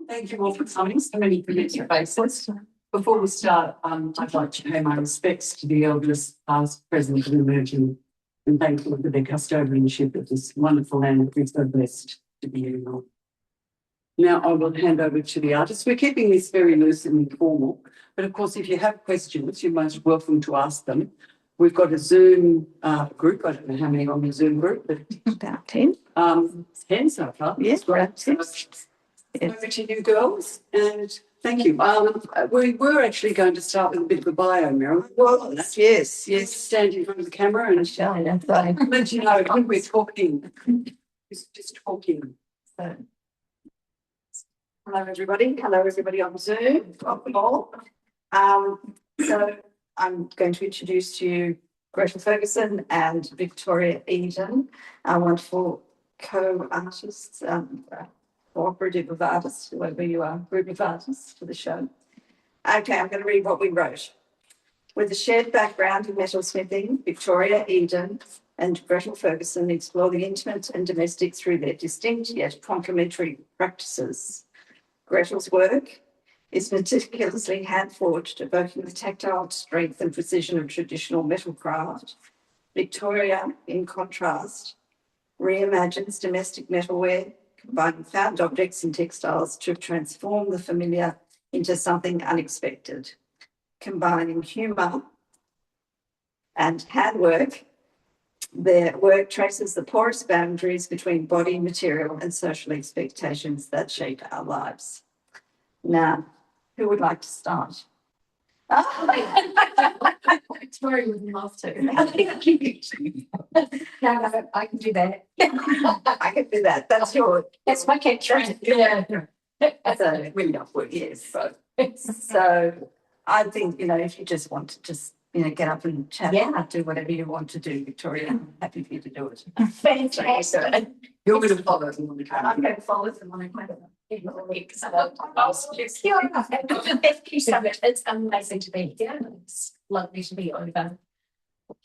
Thank you all for coming. So many familiar faces. Before we start, I'd like to pay my respects to the elders, past, present, and emerging, and thank you for their custodianship of this wonderful land. We're so blessed to be here. Now I will hand over to the artists. We're keeping this very loose and informal, but of course, if you have questions, you're most welcome to ask them. We've got a Zoom group. I don't know how many on the Zoom group, but about 10. 10 so far. Yes, great. Over to you girls, and thank you. We were actually going to start with a bit of a bio, Merilyn. Well, yes. Stand in front of the camera and let you know when we're talking. Just talking. So, hello everybody on Zoom. Welcome all. So I'm going to introduce to you Gretal Ferguson and Victoria Edin, our wonderful co-artists, cooperative of artists, whoever you are, group of artists for the show. Okay, I'm going to read what we wrote. With a shared background in metalsmithing, Victoria Edin and Gretal Ferguson explore the intimate and domestic through their distinct yet complementary practices. Gretal's work is meticulously hand-forged, evoking the tactile strength and precision of traditional metal craft. Victoria, in contrast, reimagines domestic metalware, combining found objects and textiles to transform the familiar into something unexpected. Combining humour and handwork, their work traces the porous boundaries between body, material and social expectations that shape our lives. Now, who would like to start? Victoria would love to. No, I can do that. I can do that. That's my catchphrase. Yeah. That's a really enough word, yes. So I think, if you just want to get up and chat, do whatever you want to do, Victoria. I'm happy for you to do it. Fantastic. You're going to follow them on the camera. I'm going to follow them on the camera. Thank you so much. It's amazing to be here. It's lovely to be over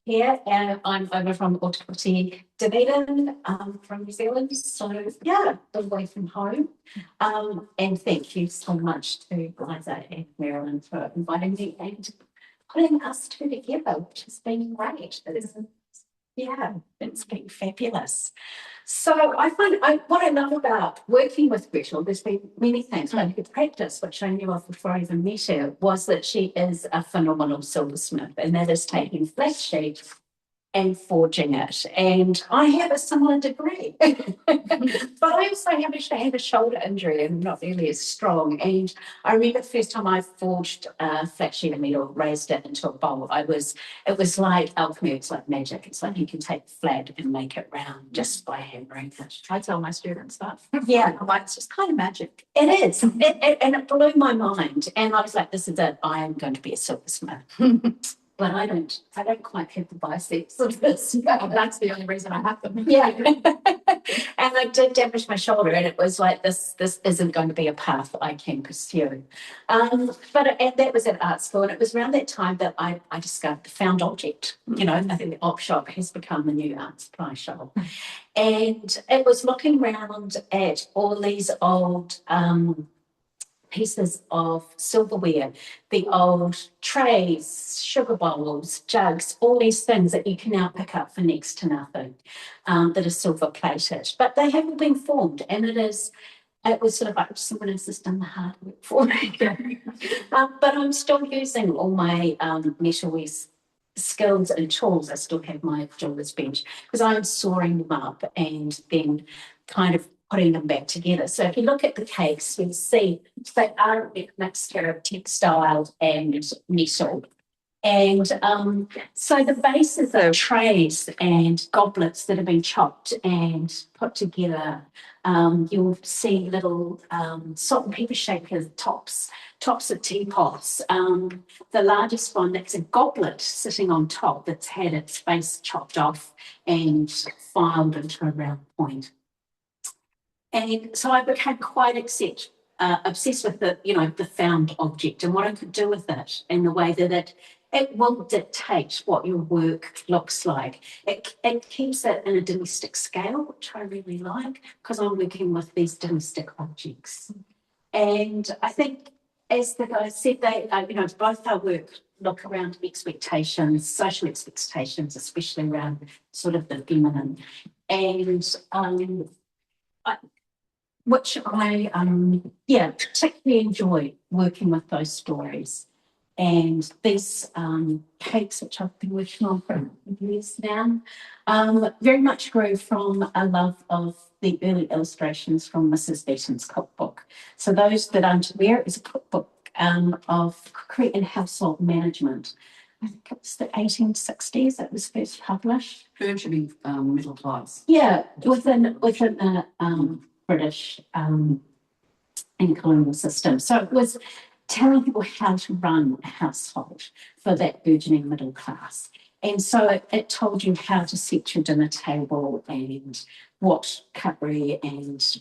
here. And I'm over from Autopsy Dunedin, from New Zealand. So all the way from home. And thank you so much to Liza and Merilyn for inviting me and putting us two together, which has been great. It's been fabulous. So I find what I love about working with Gretal, there's been many things, but her practice, which I knew of before I even met her, was that she is a phenomenal silversmith, and that is taking flat sheet and forging it. And I have a similar degree, but I also have a shoulder injury and I'm not nearly as strong. And I remember the first time I forged a flat sheet of metal, raised it into a bowl, it was like alchemy, it's like magic. It's like you can take flat and make it round just by hammering it. I tell my students that. Yeah. I'm like, it's just kind of magic. It is. And it blew my mind. And I was like, this is it. I am going to be a silversmith. But I don't quite have the biceps of this. That's the only reason I have them. Yeah. And I did damage my shoulder, and it was like, this isn't going to be a path I can pursue. And that was at art school, and it was around that time that I discovered the found object. I think the op shop has become the new art supply shop. And it was looking around at all these old pieces of silverware, the old trays, sugar bowls, jugs, all these things that you can now pick up for next to nothing, that are silver plated, but they haven't been formed, and it was sort of like someone has just done the hard work for me. But I'm still using all my metalware skills and tools. I still have my jeweler's bench because I'm sawing them up and then kind of putting them back together. So if you look at the cakes, you'll see they are a mixture of textile and metal. And so the bases are trays and goblets that have been chopped and put together. You'll see little salt and pepper shaker tops of teapots. The largest one, that's a goblet sitting on top that's had its base chopped off and filed into a round point. And so I became quite obsessed with the found object and what I could do with it, and the way that it will dictate what your work looks like. It keeps it in a domestic scale, which I really like, because I'm working with these domestic objects. And I think, as the guy said, they, both our work look around expectations, social expectations, especially around sort of the feminine. And which I particularly enjoy working with those stories. And these cakes, which I've been working on for years now, very much grew from a love of the early illustrations from Mrs. Beaton's cookbook. So those that aren't aware, it was a cookbook of cookery and household management. I think it was the 1860s it was first published. Virtually middle class. Yeah, within a British and colonial system. So it was telling people how to run a household for that burgeoning middle class. And so it told you how to set your dinner table and what cutlery and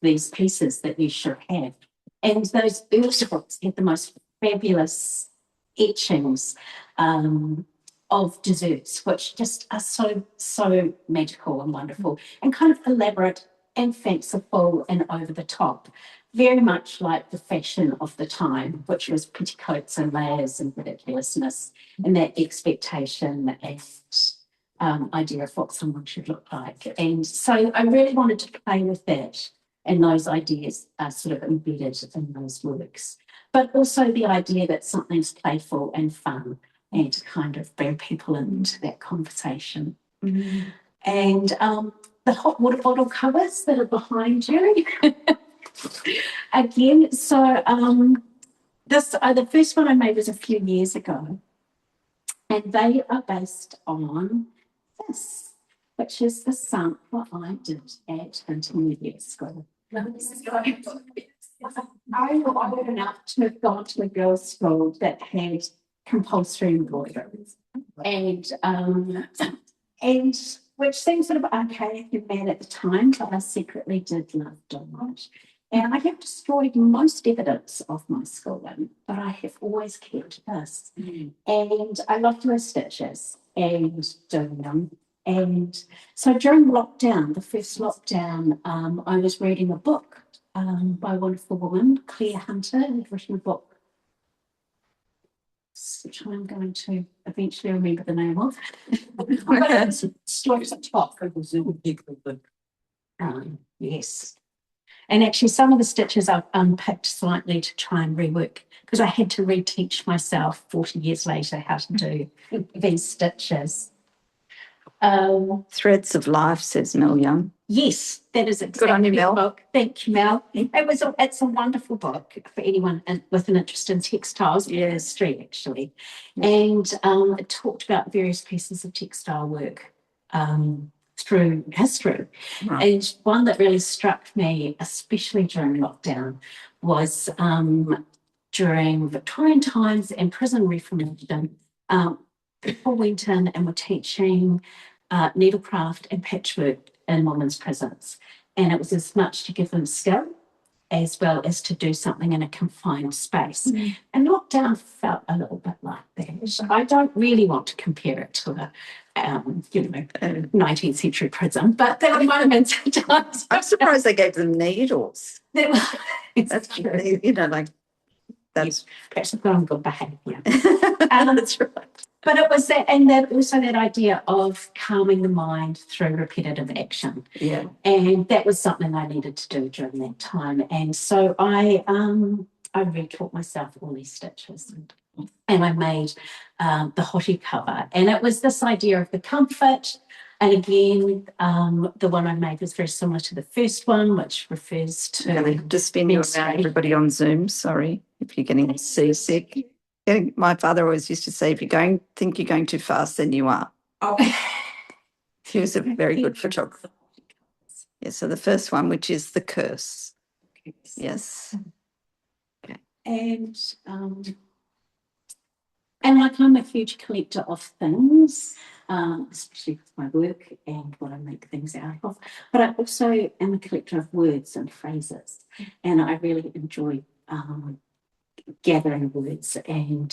these pieces that you should have. And those early books had the most fabulous etchings of desserts, which just are so magical and wonderful and kind of elaborate and fanciful and over the top, very much like the fashion of the time, which was petticoats and layers and ridiculousness and that expectation and idea of what someone should look like. And so I really wanted to play with that, and those ideas are sort of embedded in those works. But also the idea that something's playful and fun and to kind of bring people into that conversation. Mm-hmm. And the hot water bottle covers that are behind you. Again, so the first one I made was a few years ago, and they are based on this, which is the sample I did at intermediate school. I was enough to have gone to a girls' school that had compulsory embroidery, and which seems sort of archaic and bad at the time, but I secretly did love Dodge. And I have destroyed most evidence of my schooling, but I have always kept this. Mm. And I love doing stitches and doing them. And so during lockdown, the first lockdown, I was reading a book by a wonderful woman, Claire Hunter, who'd written a book, which I'm going to eventually remember the name of. It's towards the top. Yes. And actually some of the stitches I've unpicked slightly to try and rework, because I had to reteach myself 40 years later how to do these stitches. Threads of Life, says Mel Young. Yes, that is exactly Good on you, Mel. the book. Thank you, Mel. It's a wonderful book for anyone with an interest in textiles and history, actually. And it talked about various pieces of textile work through history. Right. And one that really struck me, especially during lockdown, was during Victorian times and prison reformation. People went in and were teaching needlecraft and patchwork in women's prisons. And it was as much to give them skill as well as to do something in a confined space. Mm. And lockdown felt a little bit like that. I don't really want to compare it to a 19th century prison, but there were moments at times. I'm surprised they gave them needles. That's true. That's perhaps I've got on good behaviour. That's right. But it was that, and that also that idea of calming the mind through repetitive action. Yeah. And that was something I needed to do during that time. And so I retaught myself all these stitches, and I made the hottie cover. And it was this idea of the comfort. And again, the one I made was very similar to the first one, which refers to. I'm going to just spin you around, everybody on Zoom. Sorry if you're getting seasick. My father always used to say, if you think you're going too fast, then you are. Oh. He was a very good photographer. Yeah, so the first one, which is The Curse. Yes. Okay. And like I'm a huge collector of things, especially with my work and what I make things out of. But I also am a collector of words and phrases, and I really enjoy gathering words. And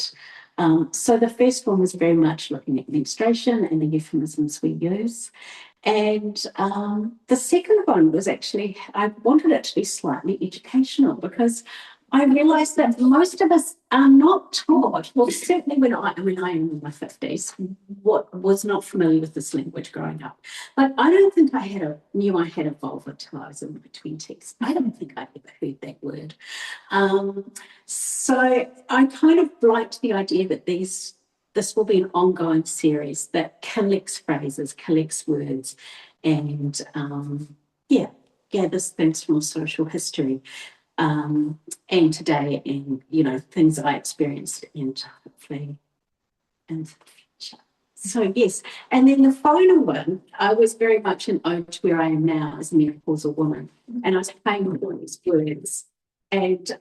so the first one was very much looking at menstruation and the euphemisms we use. And the second one was actually, I wanted it to be slightly educational because I realised that most of us are not taught, well, certainly when I am in my 50s, what was not familiar with this language growing up. But I don't think knew I had a vulva until I was in my 20s. I don't think I ever heard that word. So I kind of liked the idea that this will be an ongoing series that collects phrases, collects words, and gathers things from social history and today, and things that I experienced, and hopefully in the future. So yes, and then the final one, I was very much an ode to where I am now as a menopausal woman, and I was playing with all these words, and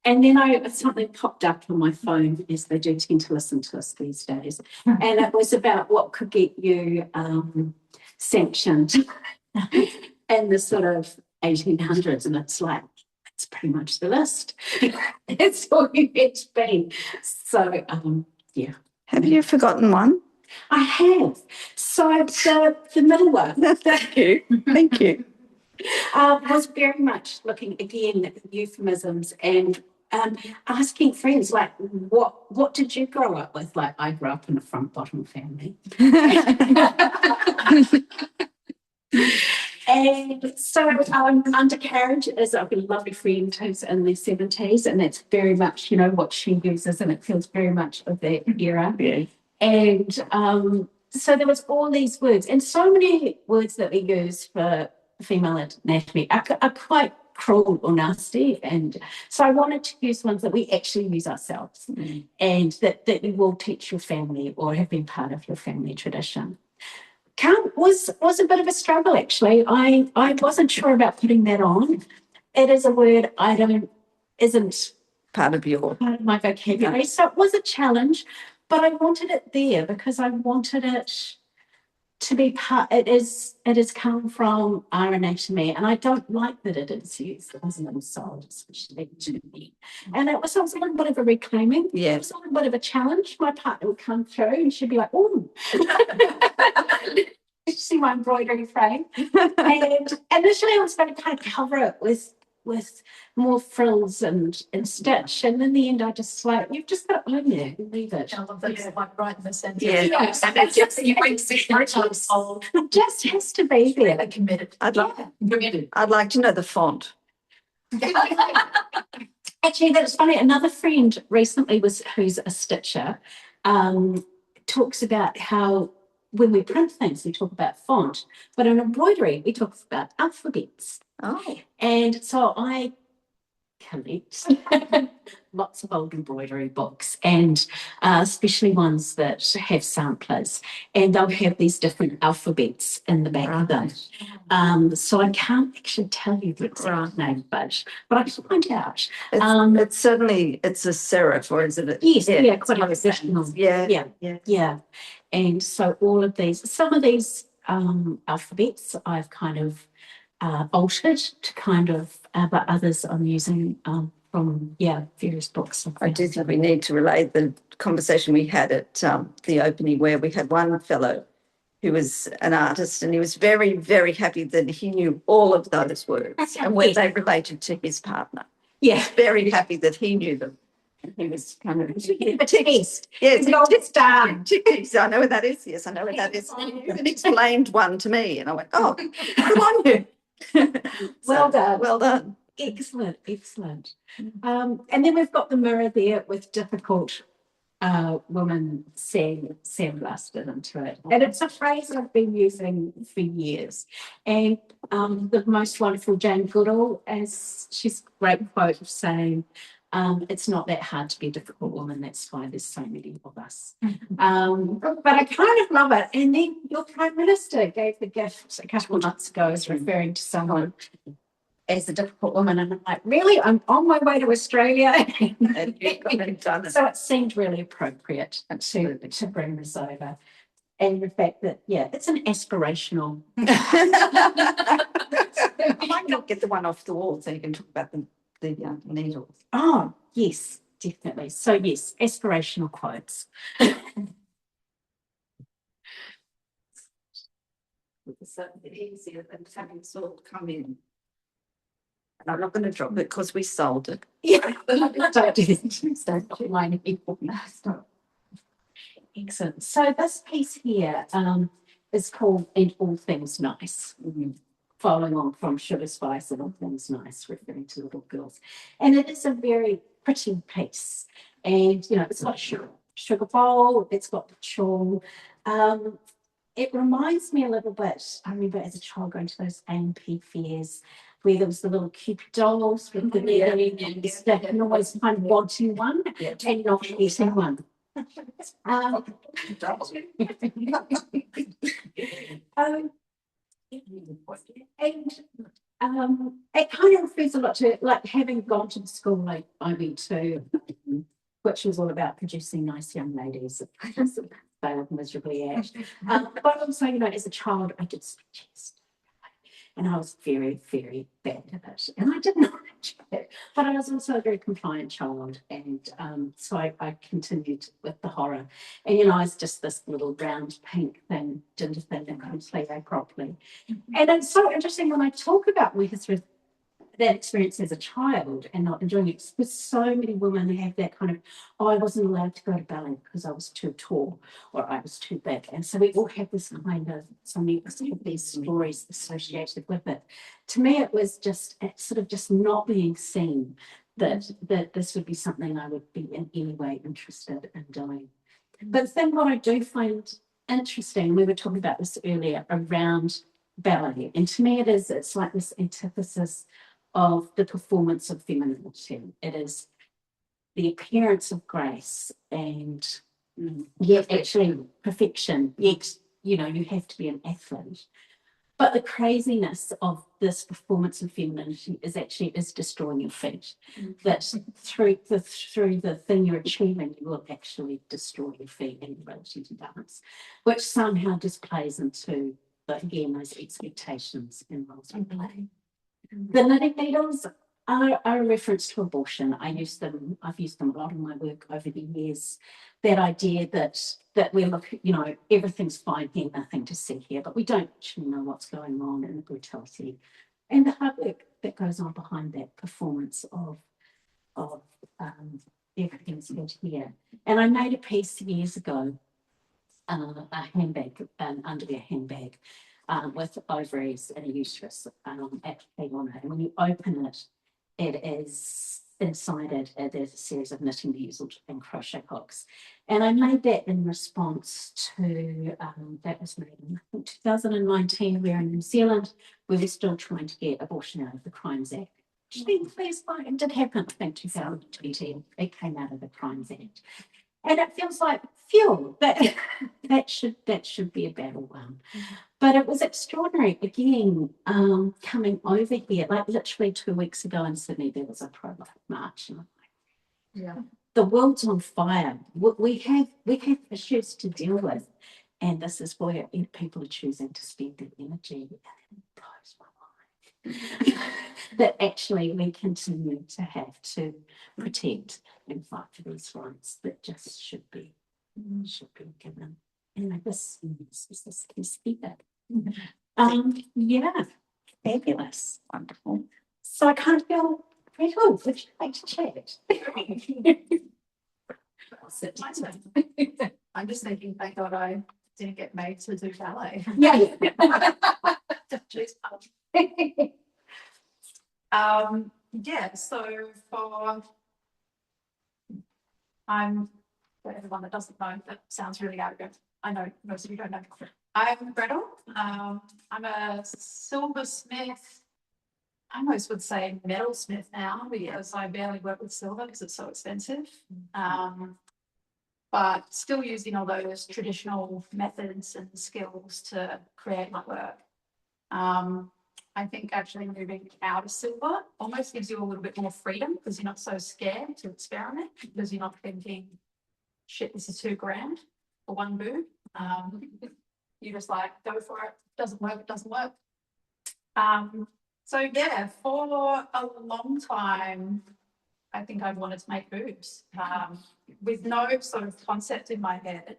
then something popped up on my phone, as they do tend to listen to us these days, and it was about what could get you sanctioned in the sort of 1800s, and it's like, it's pretty much the list. It's all you get to be. So, yeah. Have you forgotten one? I have. So the middle one. Thank you. Thank you. Was very much looking again at euphemisms and asking friends, like, what did you grow up with? Like, I grew up in a front bottom family. And so undercarriage is a lovely friend who's in their 70s, and that's very much, what she uses, and it feels very much of that era. Yeah. And so there was all these words, and so many words that we use for female anatomy are quite cruel or nasty. And so I wanted to use ones that we actually use ourselves, and that you will teach your family or have been part of your family tradition. Was a bit of a struggle, actually. I wasn't sure about putting that on. It is a word isn't part of my vocabulary. So it was a challenge, but I wanted it there because I wanted it to be part. It is come from our anatomy, and I don't like that it is used as an insult, especially to me. And it was a little bit of a reclaiming. Yeah. It was a little bit of a challenge. My partner would come through and she'd be like, "Oh." See my embroidery frame. And initially I was going to kind of cover it with more frills and stitch, and in the end I just like, you've just got to own it and leave it. I love that. It's like right in the centre. Yes. And it just It just has to be there. Committed. I'd like to know the font. Actually, that's funny. Another friend recently who's a stitcher, talks about how when we print things, we talk about font, but in embroidery, we talk about alphabets. Oh. And so I collect lots of old embroidery books, and especially ones that have samplers, and they'll have these different alphabets in the back of them. So I can't actually tell you the exact name, but I can find out. It's certainly, it's a serif, or is it? Yes, quite a traditional. Yeah. And so some of these alphabets I've kind of altered to kind of, but others I'm using from various books. I do think we need to relay the conversation we had at the opening, where we had one fellow who was an artist, and he was very, very happy that he knew all of those words and where they related to his partner. Yeah, he was very happy that he knew them. And he was kind of a taste. Yes, It's I know what that is. Yes, I know what that is. And he explained one to me, and I went, "Oh, good on you." Well done. Well done. Excellent. And then we've got the mirror there with difficult women sandblasted into it. And it's a phrase I've been using for years. And the most wonderful Jane Goodall, as she's a great quote of saying, it's not that hard to be a difficult woman. That's why there's so many of us. But I kind of love it. And then your Prime Minister gave the gift a couple of months ago as referring to someone as a difficult woman. And I'm like, really? I'm on my way to Australia. So it seemed really appropriate to bring this over. And the fact that, it's an aspirational. I might not get the one off the wall so you can talk about the needles. Oh, yes, definitely. So, yes, aspirational quotes. It's a bit easier than having salt come in. And I'm not going to drop it because we sold it. Yeah. Don't do that. Don't remind people. Excellent. So this piece here is called And All Things Nice. Following on from Sugar Spice and All Things Nice, referring to little girls. And it is a very pretty piece. And, you know, it's got a sugar bowl, it's got the shawl. It reminds me a little bit, I remember as a child going to those A&P fairs where there was the little Cupid dolls with the lettering and stuff, and always kind of wanting one and not getting one. And it kind of refers a lot to like having gone to the school like I went to, which was all about producing nice young ladies. Failed miserably at. But also, you know, as a child, I did speeches. And I was very, very bad at it. And I did not enjoy it. But I was also a very compliant child. And so I continued with the horror. And, you know, I was just this little round pink thing, ginger thing that couldn't play very properly. And it's so interesting when I talk about that experience as a child and not enjoying it, because so many women have that kind of, oh, I wasn't allowed to go to ballet because I was too tall or I was too big. And so we all have this kind of, so many of us have these stories associated with it. To me, it was just sort of just not being seen that this would be something I would be in any way interested in doing. But then what I do find interesting, we were talking about this earlier around ballet, and to me it's like this antithesis of the performance of femininity. It is the appearance of grace and yet actually perfection, yet, you know, you have to be an athlete. But the craziness of this performance of femininity is destroying your feet. That through the thing you're achieving, you will actually destroy your feet and your ability to balance, which somehow just plays into, again, those expectations in roles we play. The knitting needles are a reference to abortion. I've used them a lot in my work over the years. That idea that we look, you know, everything's fine here, nothing to see here, but we don't actually know what's going on in the brutality and the hard work that goes on behind that performance of everything's good here. And I made a piece years ago, a handbag, an underwear handbag, with ovaries and a uterus actually on it. And when you open it, it is inside it, there's a series of knitting needles and crochet hooks. And I made that in response to, that was made in, I think, 2019, we're in New Zealand, we were still trying to get abortion out of the Crimes Act. It did happen, I think, 2020, it came out of the Crimes Act. And it feels like fuel, that should be a battle one. But it was extraordinary, again, coming over here, like literally 2 weeks ago in Sydney, there was a pro-life march. And I'm like, the world's on fire. We have issues to deal with. And this is where people are choosing to spend their energy. And it blows my mind. That actually we continue to have to protect and fight for these rights that just should be given. Anyway, this is here. Yeah, fabulous, wonderful. So I kind of feel very good. Would you like to chat? I'm just thinking, thank God I didn't get made to do ballet. Yeah. Yeah, so for everyone that doesn't know, that sounds really arrogant. I know most of you don't know. I'm Gretel. I'm a silversmith. I almost would say metalsmith now because I barely work with silver because it's so expensive. But still using all those traditional methods and skills to create my work. I think actually moving out of silver almost gives you a little bit more freedom because you're not so scared to experiment because you're not thinking, shit, this is $2,000 for one boob. You just like go for it. Doesn't work, it doesn't work. So yeah, for a long time, I think I wanted to make boobs with no sort of concept in my head.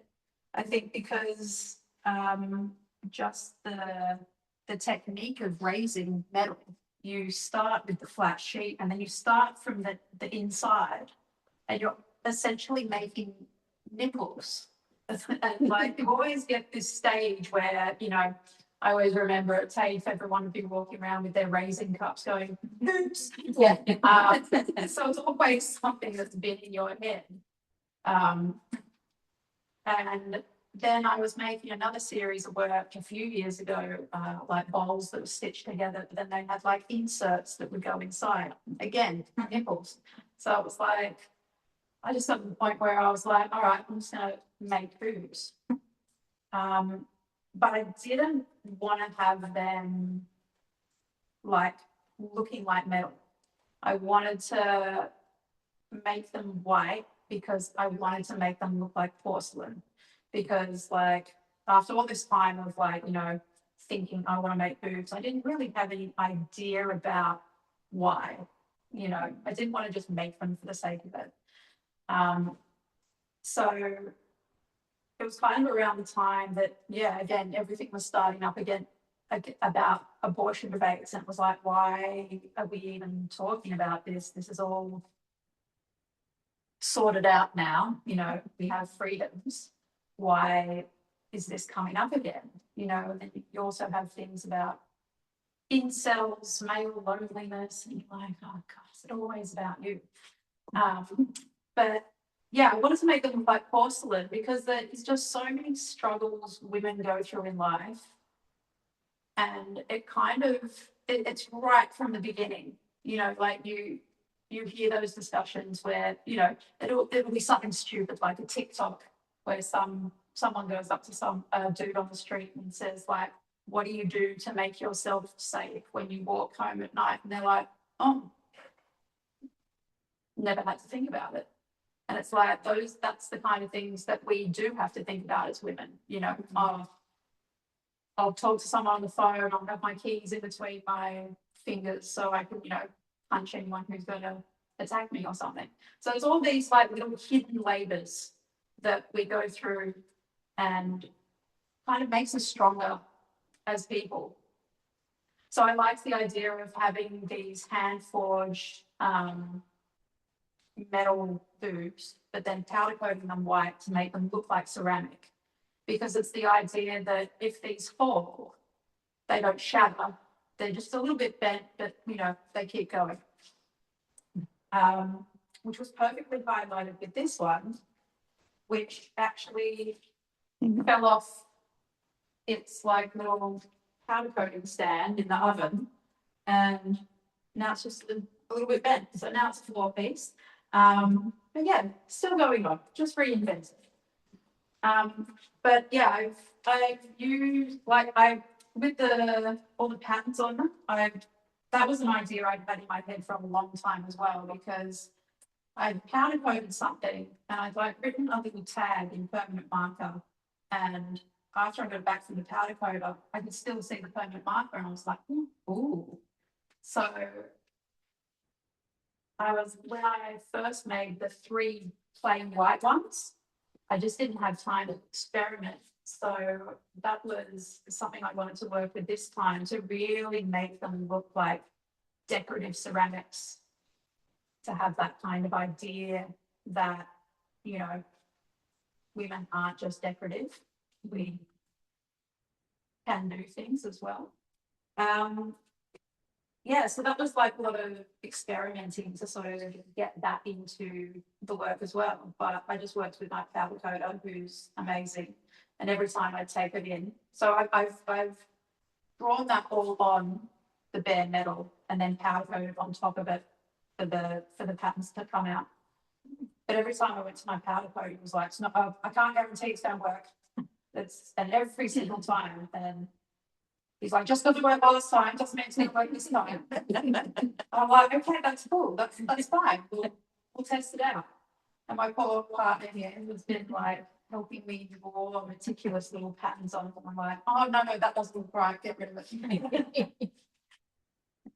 I think because just the technique of raising metal. You start with the flat sheet and then you start from the inside and you're essentially making nipples. And like you always get this stage where, you know, I always remember at TAFE, everyone would be walking around with their raisin cups going, oops. Yeah. So it's always something that's been in your head. And then I was making another series of work a few years ago, like bowls that were stitched together, but then they had like inserts that would go inside. Again, nipples. So it was like, I just got to the point where I was like, all right, I'm just going to make boobs. But I didn't want to have them like looking like metal. I wanted to make them white because I wanted to make them look like porcelain. Because like after all this time of like, you know, thinking I want to make boobs, I didn't really have any idea about why. You know, I didn't want to just make them for the sake of it. So it was kind of around the time that, yeah, again, everything was starting up again about abortion debates. And it was like, why are we even talking about this? This is all sorted out now. You know, we have freedoms. Why is this coming up again? You know, and then you also have things about incels, male loneliness, and you're like, oh God, it's always about you. But yeah, I wanted to make them look like porcelain because there's just so many struggles women go through in life. And it kind of, it's right from the beginning, you know, like you hear those discussions where, you know, it'll be something stupid like a TikTok where someone goes up to some dude on the street and says like, what do you do to make yourself safe when you walk home at night? And they're like, oh, never had to think about it. And it's like that's the kind of things that we do have to think about as women, you know. I'll talk to someone on the phone, I'll have my keys in between my fingers so I can, you know, punch anyone who's going to attack me or something. So it's all these like little hidden labors that we go through and kind of makes us stronger as people. So I like the idea of having these hand forged metal boobs, but then powder coating them white to make them look like ceramic. Because it's the idea that if these fall, they don't shatter. They're just a little bit bent, but you know, they keep going. Which was perfectly highlighted with this one, which actually fell off its like little powder coating stand in the oven, and now it's just a little bit bent. So now it's a floor piece. But yeah, still going on, just reinvented. But yeah, I've used like with all the patterns on them. That was an idea I'd had in my head for a long time as well, because I powder coated something and I'd like written a little tag in permanent marker, and after I got back from the powder coater, I could still see the permanent marker, and I was like, ooh. So when I first made the 3 plain white ones, I just didn't have time to experiment. So that was something I wanted to work with this time, to really make them look like decorative ceramics, to have that kind of idea that, you know, women aren't just decorative. We can do things as well. Yeah, so that was like a lot of experimenting to sort of get that into the work as well. But I just worked with my powder coater, who's amazing, and every time I take it in, so I've drawn that all on the bare metal and then powder coated on top of it for the patterns to come out. But every time I went to my powder coat, it was like, it's not, I can't guarantee it's going to work. And every single time, and he's like, just got to work last time, doesn't mean it's going to work this time. I'm like, okay, that's cool, that's fine. We'll test it out. And my poor partner here has been like helping me draw meticulous little patterns on it. I'm like, oh no, that doesn't look right, get rid of it.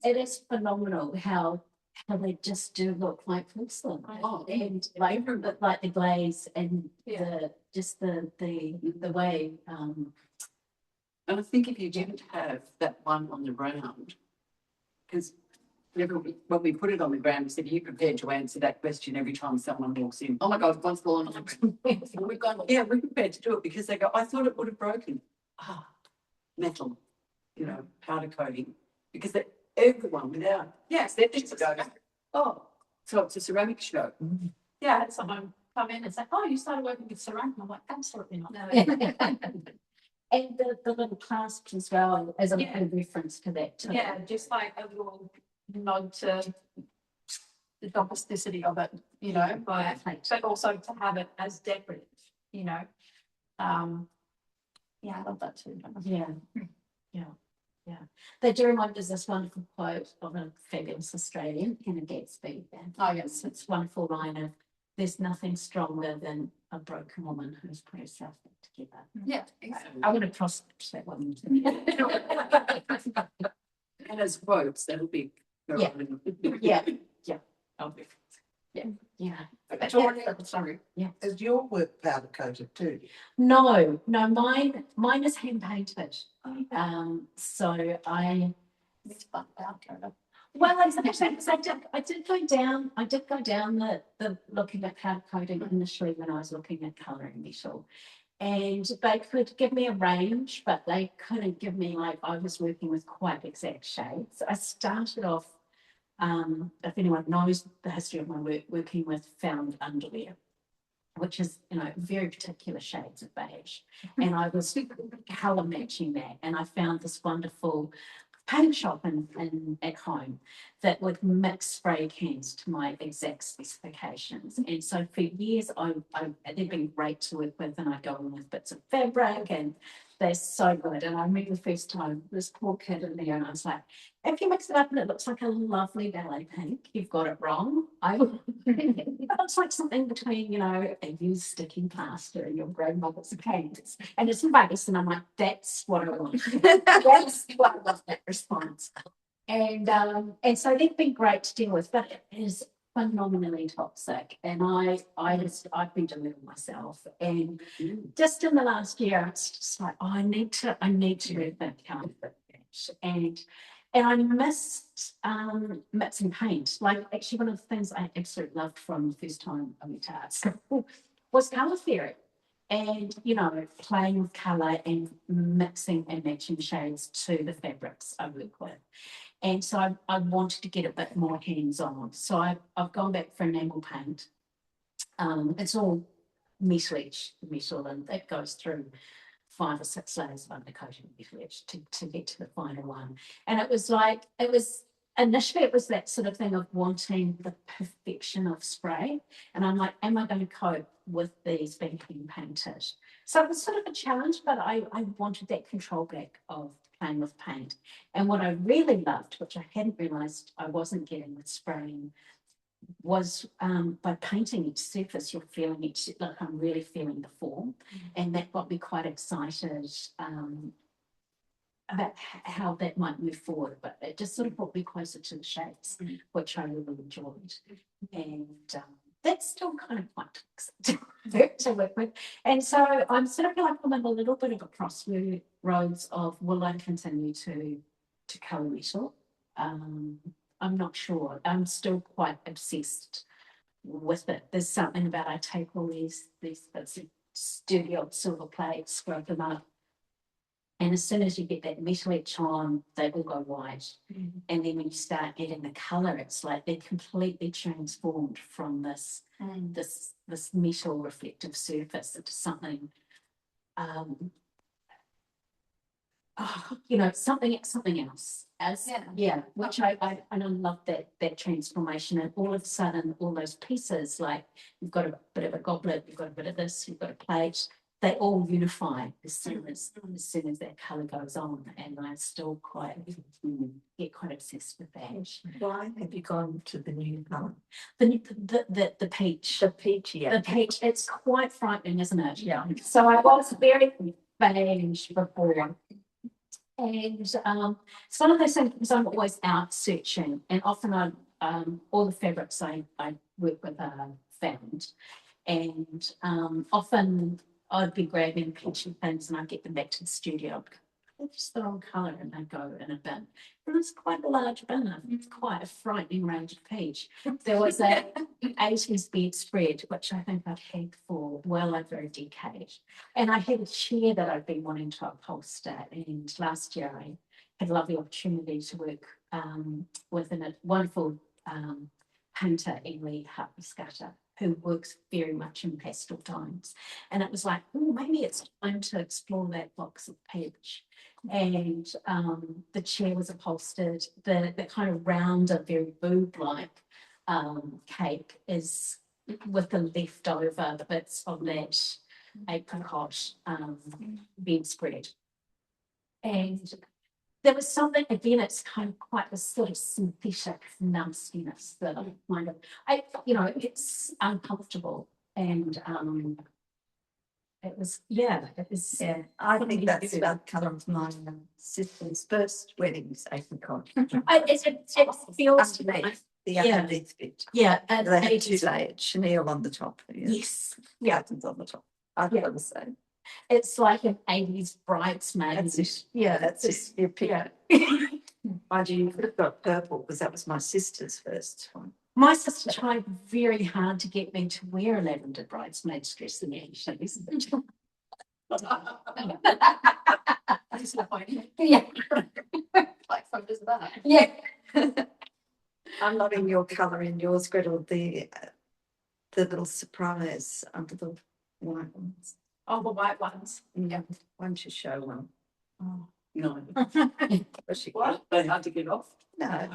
It is phenomenal how they just do look like porcelain. Oh, and like the glaze and Yeah. the way And I think if you didn't have that one on the ground, because when we put it on the ground, we said, are you prepared to answer that question every time someone walks in? Oh my God, one's fallen on the ground. And we've gone, yeah, we're prepared to do it because they go, I thought it would have broken. Ah, metal, you know, powder coating. Because everyone without, yes, they're just go, oh, so it's a ceramic show. Yeah, I had someone come in and say, oh, you started working with ceramic. I'm like, absolutely not. And the little clasps as well, as a reference to that too. Yeah, just like a little nod to the domesticity of it, you know, but also to have it as decorative, you know. Yeah, I love that too. Yeah. They do remind us this wonderful quote of a fabulous Australian, Hannah Gadsby. Oh, yes. It's wonderful line of, there's nothing stronger than a broken woman who's put herself back together. Yeah, exactly. I want to cross-stitch that one. And as quotes, that'll be. Yeah. Sorry. Yeah. Is your work powder coated too? No, mine is hand painted. So I It's fun about it. well, I did go down the looking at powder coating initially when I was looking at colouring metal. And they could give me a range, but they couldn't give me, like, I was working with quite exact shades. I started off, if anyone knows the history of my work, working with found underwear, which is, you know, very particular shades of beige. And I was colour matching that. And I found this wonderful paint shop at home that would mix spray cans to my exact specifications. And so for years, they've been great to work with, and I go in with bits of fabric and they're so good. And I remember the first time this poor kid in there, and I was like, if you mix it up and it looks like a lovely ballet pink, you've got it wrong. It looks like something between, you know, a used sticking plaster and your grandmother's paints. And it's face, and I'm like, that's what I want. That's what I love, that response. And so they've been great to deal with, but it is phenomenally toxic. And I've been doing it myself. And just in the last year, it's just like, oh, I need to rethink how I do it. And I missed mixing paint. Like, actually, one of the things I absolutely loved from the first time I went to art school was colour theory. And, you know, playing with colour and mixing and matching shades to the fabrics I work with. And so I wanted to get a bit more hands-on. So I've gone back for enamel paint. It's all metal, and that goes through 5 or 6 layers of undercoating metal to get to the final one. And initially it was that sort of thing of wanting the perfection of spray. And I'm like, am I going to cope with these being painted? So it was sort of a challenge, but I wanted that control back of playing with paint. And what I really loved, which I hadn't realised I wasn't getting with spraying, was by painting each surface, you're feeling each, like I'm really feeling the form. And that got me quite excited about how that might move forward. But it just sort of brought me closer to the shapes, which I really enjoyed. And that's still kind of quite toxic to work with. And so I'm sort of like I'm in a little bit of a crossroads of, will I continue to colour metal? I'm not sure. I'm still quite obsessed with it. There's something about, I take all these bits of studio silver plates, scrub them up, and as soon as you get that metal etch on, they all go white. And then when you start adding the colour, it's like they're completely transformed from this metal reflective surface into something you know, something else. Which I love that transformation. And all of a sudden, all those pieces, like you've got a bit of a goblet, you've got a bit of this, you've got a plate, they all unify as soon as that colour goes on. And I still get quite obsessed with that. Why have you gone to the new colour? The peach. The peach, yeah. The peach, it's quite frightening, isn't it? Yeah. So I was very beige before. And it's one of those things, because I'm always out searching, and often all the fabrics I work with are found, and often I'd be grabbing peachy things and I'd get them back to the studio. They just throw on colour and they go in a bin. And it's quite a large bin. It's quite a frightening range of peach. There was a 80s bedspread, which I think I've had for well over a decade. And I had a chair that I've been wanting to upholster. And last year I had a lovely opportunity to work with a wonderful painter, Emily Hartman-Scatter, who works very much in pastel tones. And it was like, oh, maybe it's time to explore that box of peach. And the chair was upholstered. The kind of rounder, very boob-like cake is with the leftover bits of that apricot bedspread. And there was something, again, it's kind of quite a sort of synthetic nastiness that I kind of, it's uncomfortable. And it was. I think that's about colour of my sister's first wedding's apricot. It feels to me. Underneath, the Yeah. underneath bit. Yeah, They had two layers, chenille on the top. yes, Buttons on the top. I Yeah. feel the same. it's like an 80s bridesmaid. That's it. Yeah, That's just your pick. yeah. Mind you, you could have got purple because that was my sister's first one. My sister tried very hard to get me to wear a lavender bridesmaid's dress in the 80s. Yeah, Like photos of that. yeah. I'm loving your colour in yours, Gretel, the little surprise under the white ones. Oh, the white ones. Yeah. Why don't you show one? Oh. No. What? They had to get off. No.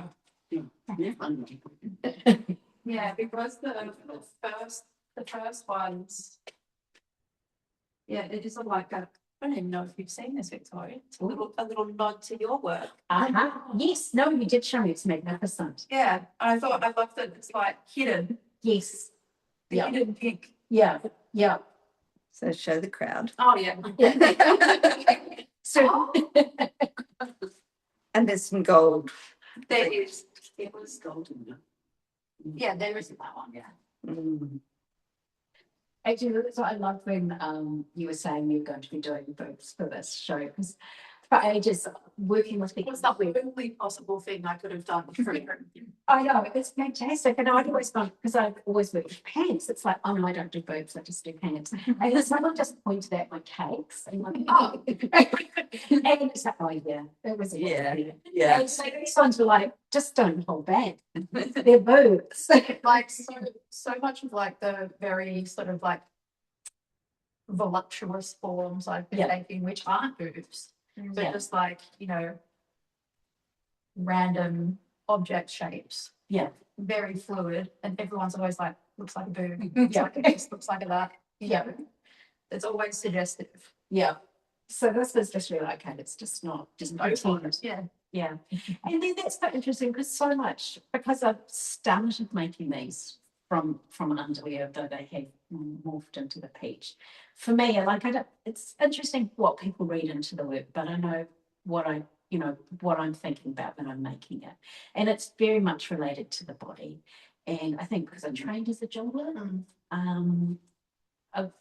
Yeah, because the first ones, yeah, it is like a, I don't even know if you've seen this, Victoria. It's a little nod to your work. Yes, no, you did show me. It's magnificent. Yeah, I thought I loved that it's like hidden, Yes. Yeah. hidden pink. Yeah. Yeah. So show the crowd. Oh yeah. So And there's some gold. There is. It was golden. Yeah, there isn't that one. Yeah. Mm. actually, so I love when you were saying you were going to be doing boobs for this show because for ages working with It people. was the only possible thing I could have done for you. I know, it's fantastic. And I'd always gone, because I've always worked with pants, it's like, oh no, I don't do boobs, I just do pants. And then someone just pointed at my cakes and like, oh. And it's like, oh yeah, it was a Yeah, good idea. yeah. And so these ones were like, just don't hold back. They're boobs. Like so much of like the very sort of like voluptuous forms I've been Yeah. making, which aren't boobs, but Yeah. just like, random object shapes. Yeah. Very fluid. And everyone's always like, looks like a boob. Yeah. Like, it just looks like a that. Yeah. It's always suggestive. Yeah. So this is just really okay. It's just not just no Open. Yeah. Yeah. And then that's quite interesting because so much because I've started making these from underwear, though they have morphed into the peach. For me, it's interesting what people read into the work, but I know what I'm thinking about when I'm making it. And it's very much related to the body. And I think because I trained as a jeweler,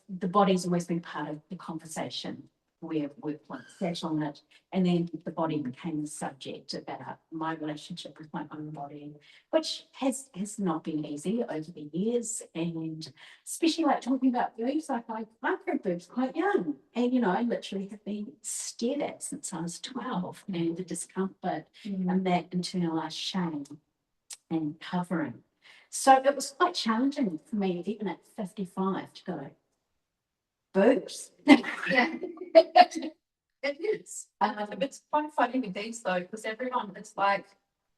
the body's always been part of the conversation where we've sat on it. And then the body became the subject about my relationship with my own body, which has not been easy over the years. And especially like talking about boobs, like I grew boobs quite young. And, I literally have been stared at since I was 12 and the discomfort and that internalized shame and covering. So it was quite challenging for me, even at 55, to go, boobs. Yeah. It is. It's quite funny with these though, because everyone, it's like,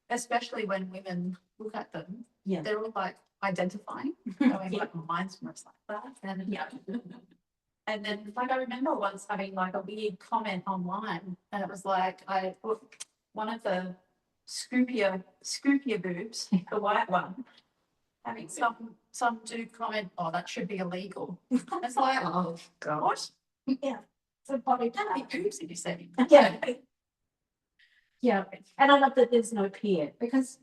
especially when women look at them, Yeah. they're all like identifying, going like, mine's most like that. And Yeah. And then like I remember once having like a weird comment online, and it was like I put one of the scoopier boobs, the white one, having some dude comment, oh, that should be illegal. It's like, Oh, God. what? Yeah. So body That'd be boobs if you said. Yeah. Yeah. And I love that there's no peer because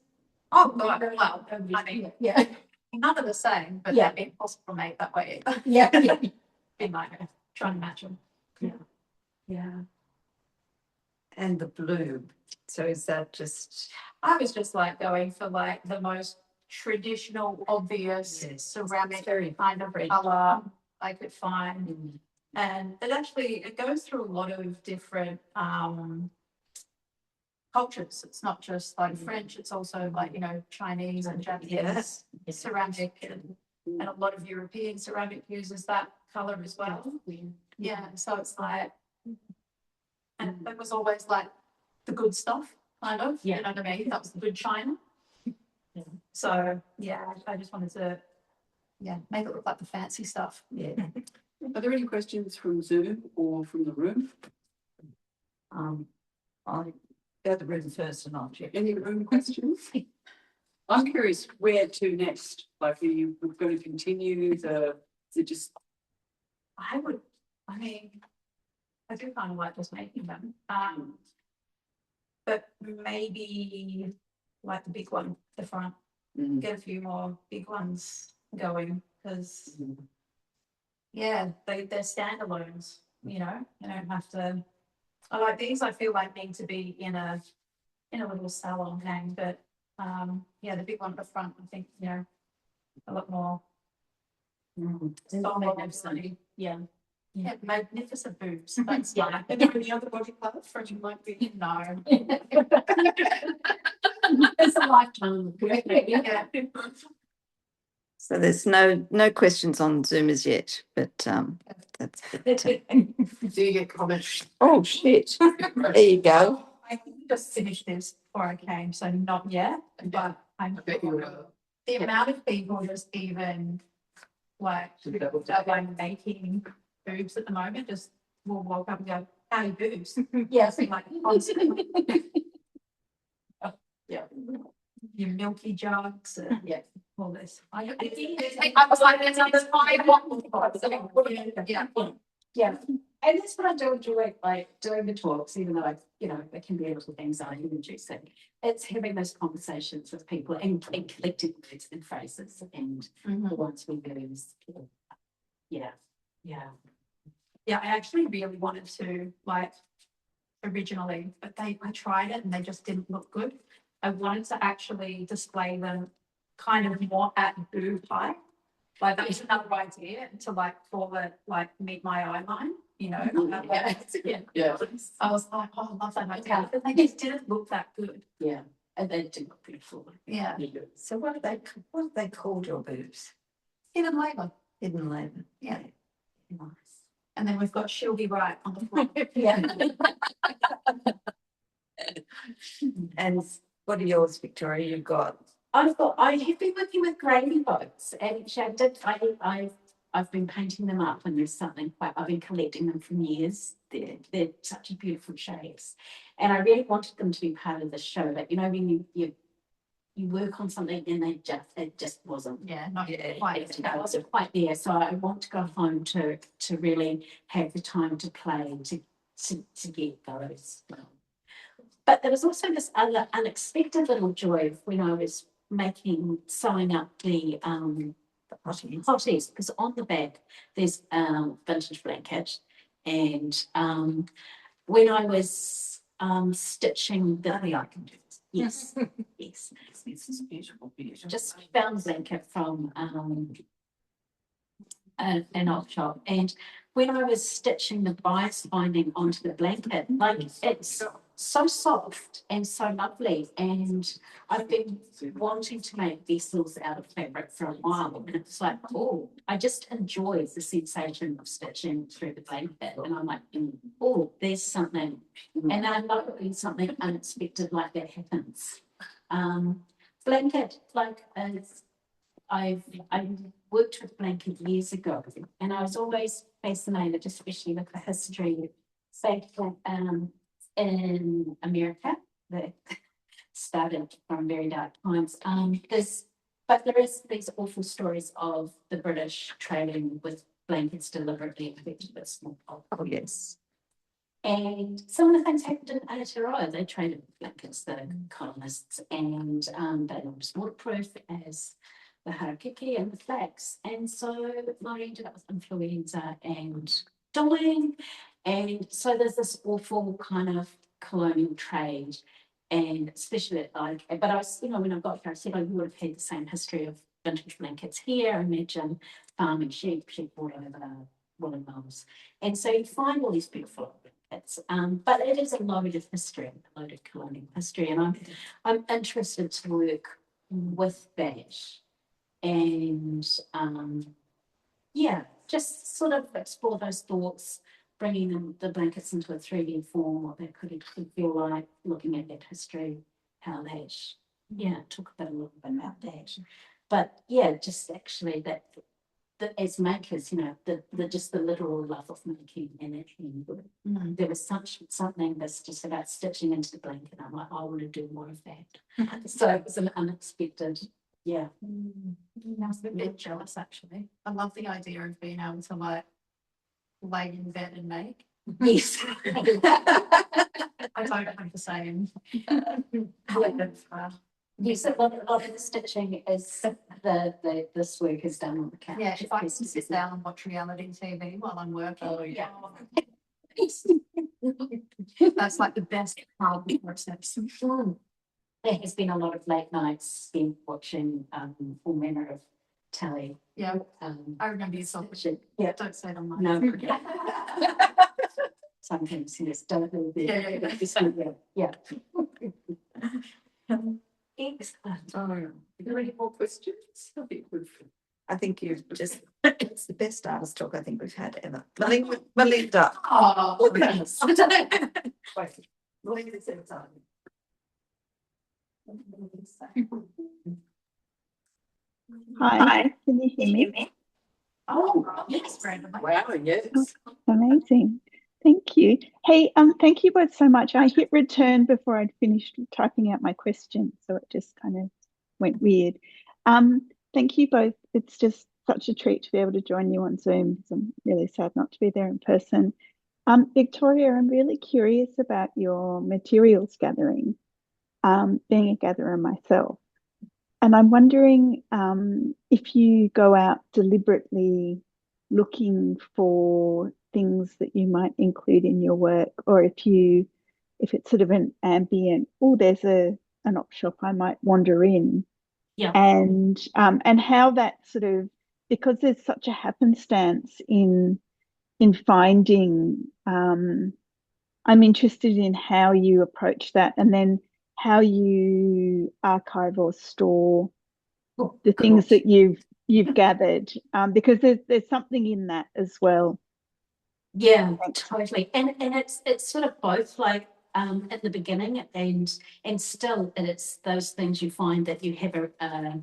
Oh, God, well, I mean, yeah. none of the same, but Yeah. that'd be impossible to make that way. Yeah. Yeah. Be like trying to match them. Yeah. And the blue. So is that just, I was just like going for like the most traditional, obvious Yes. ceramic very kind of French. colour I could find. And it goes through a lot of different cultures. It's not just like French, it's also like, you know, Chinese and Japanese ceramic and a lot of European ceramic uses that colour as well. Yeah, so it's like, and it was always like the good stuff, kind of, you know what I mean? That was the good China. So, yeah, I just wanted to, make it look like the fancy stuff. yeah. Are there any questions from Zoom or from the room? I go to the room first and I'll check. Any room questions? I'm curious where to next. Like, are you going to continue is it just, I do kind of like just making them. But maybe like the big one, the front, get a few more big ones going because, they're standalones, you know, you don't have to. I like these. I feel like need to be in a little salon hang, but the big one at the front, I think, you know, a lot more. Magnificent. Yeah. Yeah, magnificent boobs. That's Yeah. Are there any other body parts from you might be? No. It's a lifetime. Yeah. So there's no questions on Zoom as yet, but that's it. Do you get comments? Oh shit. There you go. I just finished this before I came, so not yet, but I bet you will. the amount of people just even like making boobs at the moment just will walk up and go, "Hey, boobs." Yes. Like constantly. Yeah. Your milky jugs and all this. I was like, there's another Yeah. And that's what I do enjoy, like doing the talks, even though, there can be a little anxiety inducing. It's having those conversations with people and collecting words and phrases and the ones we use. Yeah. Yeah, I actually really wanted to originally, but I tried it and they just didn't look good. I wanted to actually display them kind of more at boob height. Like that was another idea to call it meet my eye line, you know. yeah. I was like, oh, I love that idea. But they just didn't look that good. Yeah. And they do look beautiful. Yeah. So what have they called your boobs? Hidden labour. Hidden labour. Yeah. Nice. And then we've got she'll be right on the front. Yeah. And what are yours, Victoria? You've got I have been working with gravy boats and I've been painting them up and there's something I've been collecting them for years. They're such beautiful shapes. And I really wanted them to be part of the show. But you know, when you work on something and it just wasn't. Yeah, not Quite, it wasn't quite there. So I want to go home to really have the time to play to get those. But there was also this other unexpected little joy when I was sewing up the hotties, because on the back there's vintage blanket, and when I was stitching the, I can do this. yes, yes, This is beautiful. just found a blanket from an old shop, and when I was stitching the bias binding onto the blanket, it's so soft and so lovely, and I've been wanting to make vessels out of fabric for a while, and it's like, oh, I just enjoy the sensation of stitching through the blanket, and I'm like, oh, there's something, and I love it when something unexpected like that happens. Blanket, I worked with blanket years ago, and I was always fascinated, especially with the history in America that started from very dark times. But there is these awful stories of the British trading with blankets deliberately infected with smallpox. Oh yes. And some of the things happened in Aotearoa. They traded blankets, the colonists, and they were as waterproof as the harakeke and the flax. And so I ended up with influenza and dying. And so there's this awful kind of colonial trade, and especially but I was, when I got here, I said I would have had the same history of vintage blankets here. I imagine farming sheep brought over woolen mills, and so you find all these beautiful blankets. But it is a loaded history, a loaded colonial history, and I'm interested to work with that, and just sort of explore those thoughts, bringing the blankets into a 3D form, what that could feel like, looking at that history, how that, talk a little bit about that. But just actually that as makers, just the literal love of making and actually there was something that's just about stitching into the blanket. I'm like, I want to do more of that. So it was an unexpected. Yeah. I was a bit jealous actually. I love the idea of being able to like lay in bed and make. Yes. I don't have the same. Yes, a lot of the stitching is this work is done on the couch. Yeah, if I can sit down and watch reality TV while I'm working. Oh, yeah. That's like the best part of the process. There has been a lot of late nights spent watching all manner of telly. Yeah, I remember you told me. Yeah. Don't say it on my No. Sometimes yes, don't really be. Yeah. Excellent. Are there any more questions? That'd be good. I think it's the best artist talk I think we've had ever. Melinda. Oh, Yes. Wait, Melinda said something. Hi, can you hear me? oh, yes, Brandon. Wow, yes. Amazing. Thank you. Hey, thank you both so much. I hit return before I'd finished typing out my question, so it just kind of went weird. Thank you both. It's just such a treat to be able to join you on Zoom because I'm really sad not to be there in person. Victoria, I'm really curious about your materials gathering, being a gatherer myself. And I'm wondering if you go out deliberately looking for things that you might include in your work, or if it's sort of an ambient, there's an op shop I might wander in. Yeah. And how that sort of, because there's such a happenstance in finding, I'm interested in how you approach that, and then how you archive or store the things that you've gathered, because there's something in that as well. Yeah, totally. And it's sort of both, like at the beginning and still it's those things you find that you have a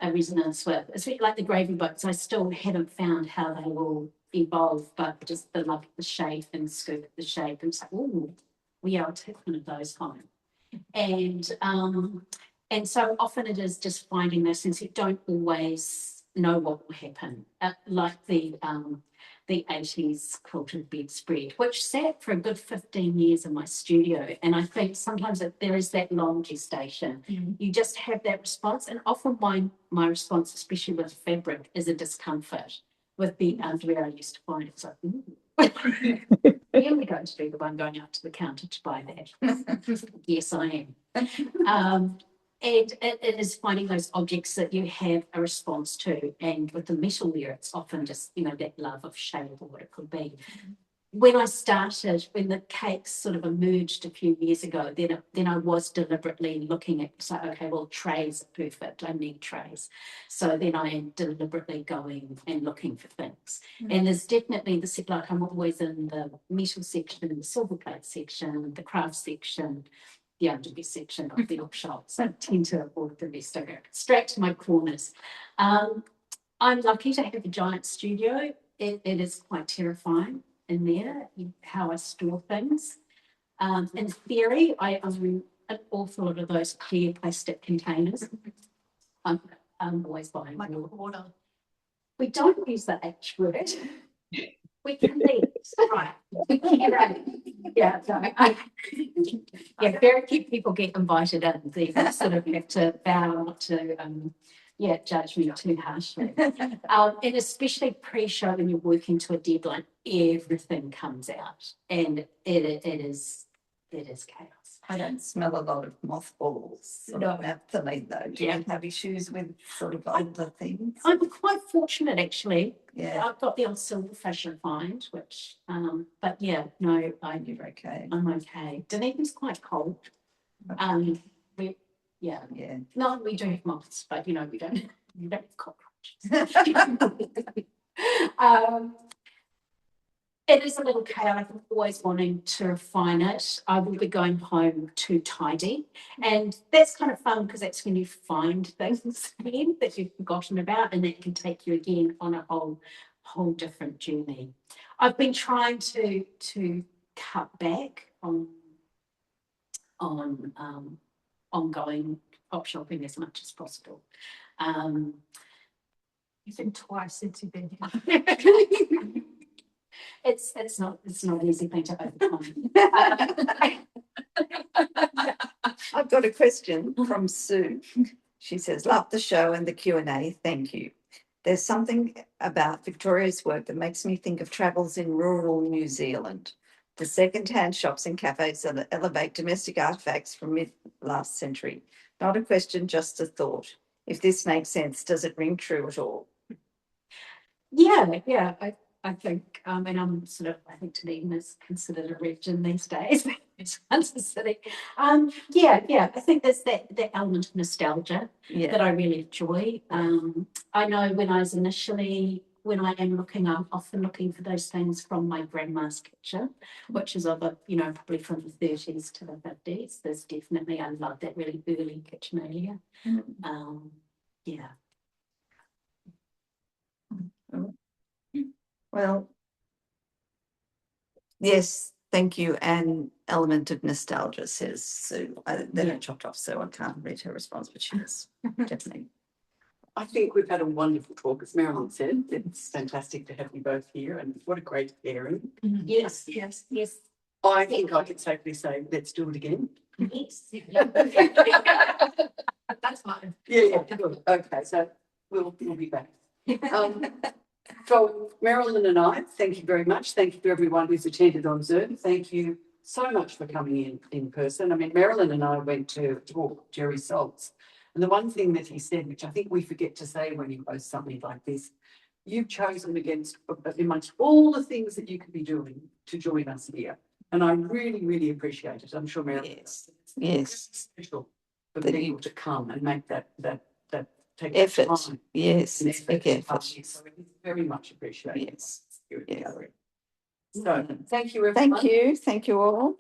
resonance with. It's like the gravy boats. I still haven't found how they will evolve, but just the love of the shape and scoop the shape and say, oh, I'll take one of those home. And so often it is just finding those things. You don't always know what will happen. Like the 80s quilted bedspread, which sat for a good 15 years in my studio. And I think sometimes there is that long gestation. You just have that response. And often my response, especially with fabric, is a discomfort with the underwear I used to find. It's like, ooh. Here we go to be the one going out to the counter to buy that. Yes, I am. And it is finding those objects that you have a response to. And with the metalware, it's often just, that love of shape or what it could be. When I started, when the cakes sort of emerged a few years ago, then I was deliberately looking at, so, okay, well, trays are perfect. I need trays. So then I am deliberately going and looking for things. And there's definitely like I'm always in the metal section, the silver plate section, the craft section, the underwear section of the op shops. I tend to avoid the rest. I go straight to my corners. I'm lucky to have a giant studio. It is quite terrifying in there, how I store things. In theory, I own an awful lot of those clear plastic containers. I'm always buying like more. water. We don't use the H word. We can leave. Right. Yeah, very few people get invited in. They sort of have to vow not to judge me too harshly. And especially pre-show when you're working to a deadline, everything comes out. And it is it is chaos. I don't smell a lot of mothballs. Sort No. of naphthalene though. Do Yeah. you have issues with sort of older things? I'm quite fortunate actually. Yeah, I've got the old silverfish refined, which, but yeah, no, you're okay. I'm okay. Dunedin's quite cold. We, yeah, Yeah. no, we do have moths, but you know, we don't have cockroaches. It is a little chaotic. I'm always wanting to refine it. I will be going home to tidy, and that's kind of fun because that's when you find things again that you've forgotten about, and that can take you again on a whole different journey. I've been trying to cut back on ongoing pop shopping as much as possible. You've been twice since you've been here. It's not an easy thing to overcome. I've got a question from Sue. She says, love the show and the Q&A. Thank you. There's something about Victoria's work that makes me think of travels in rural New Zealand. The second-hand shops and cafes that elevate domestic artefacts from mid-last century. Not a question, just a thought. If this makes sense, does it ring true at all? Yeah. I think, and I'm sort of, I think Dunedin is considered a region these days. It's a city. Yeah. I think there's that element of nostalgia that I really enjoy. I know when I am looking, I'm often looking for those things from my grandma's kitchen, which is probably from the 30s to the 50s. There's definitely, I love that really early kitchen area. Yeah. Well, yes, thank you. An element of nostalgia, says Sue. Then I chopped off, so I can't read her response, but she is definitely. I think we've had a wonderful talk, as Merilyn said. It's fantastic to have you both here, and what a great pairing. Yes. I think I can safely say, let's do it again. Yes. That's fine. Yeah, good. Okay, so we'll be back. From Merilyn and I, thank you very much. Thank you to everyone who's attended on Zoom. Thank you so much for coming in person. I mean, Merilyn and I went to talk Jerry Saltz, and the one thing that he said, which I think we forget to say when you post something like this, you've chosen amongst all the things that you could be doing to join us here. And I really, really appreciate it. I'm sure Merilyn, yes, special for people to come and make that take effort. time. Yes, And it's big effort. So it is very much appreciated. Yes. Here at the Yes. gallery. So thank you, everyone. Thank you all.